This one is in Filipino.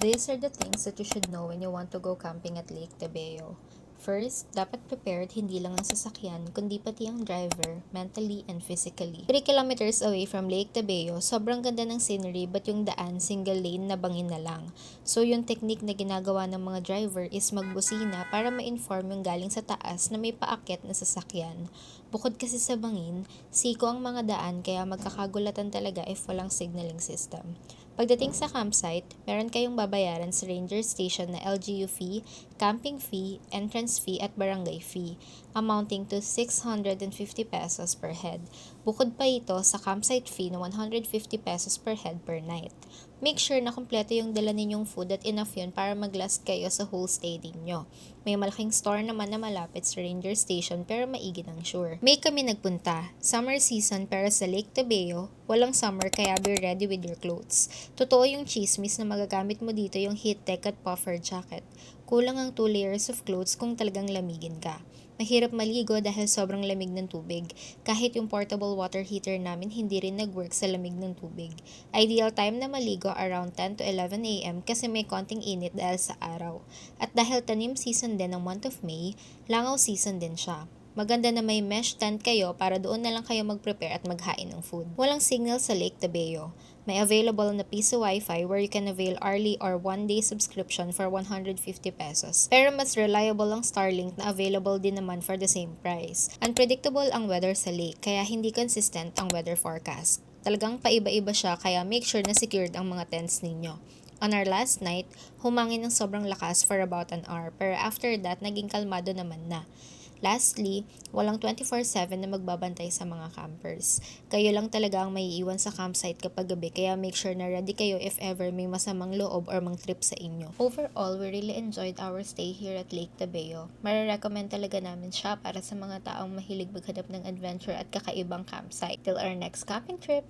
These are the things that you should know when you want to go camping at Lake Tebeo. First, dapat prepared hindi lang ang sasakyan, kundi pati ang driver, mentally and physically. 3 kilometers away from Lake Tebeo, sobrang ganda ng scenery but yung daan single lane na bangin na lang. So yung technique na ginagawa ng mga driver is magbusina para ma-inform yung galing sa taas na may paakyat na sasakyan. Bukod kasi sa bangin, siko ang mga daan kaya magkakagulatan talaga if walang signaling system. Pagdating sa campsite, meron kayong babayaran sa ranger station na LGU fee, camping fee, entrance fee at barangay fee, amounting to 650 pesos per head. Bukod pa ito sa campsite fee na 150 pesos per head per night. Make sure na kumpleto yung dala ninyong food at enough yun para mag-last kayo sa whole stay ninyo. May malaking store naman na malapit sa ranger station pero maigi ng sure. May kami nagpunta. Summer season pero sa Lake Tebeo, walang summer kaya be ready with your clothes. Totoo yung chismis na magagamit mo dito yung heat tech at puffer jacket. Kulang ang 2 layers of clothes kung talagang lamigin ka. Mahirap maligo dahil sobrang lamig ng tubig. Kahit yung portable water heater namin hindi rin nag-work sa lamig ng tubig. Ideal time na maligo around 10 to 11 a.m. kasi may konting init dahil sa araw. At dahil tanim season din ng month of May, langaw season din siya. Maganda na may mesh tent kayo para doon na lang kayo mag-prepare at maghain ng food. Walang signal sa Lake Tebeo. May available na piso wifi where you can avail hourly or one-day subscription for 150 pesos. Pero mas reliable ang Starlink na available din naman for the same price. Unpredictable ang weather sa lake kaya hindi consistent ang weather forecast. Talagang paiba-iba siya kaya make sure na secured ang mga tents ninyo. On our last night, humangin ng sobrang lakas for about an hour pero after that, naging kalmado naman na. Lastly, walang 24/7 na magbabantay sa mga campers. Kayo lang talaga ang maiiwan sa campsite kapag gabi kaya make sure na ready kayo if ever may masamang loob or mang trip sa inyo. Overall, we really enjoyed our stay here at Lake Tebeo. Mare-recommend talaga namin siya para sa mga taong mahilig maghanap ng adventure at kakaibang campsite. Till our next camping trip!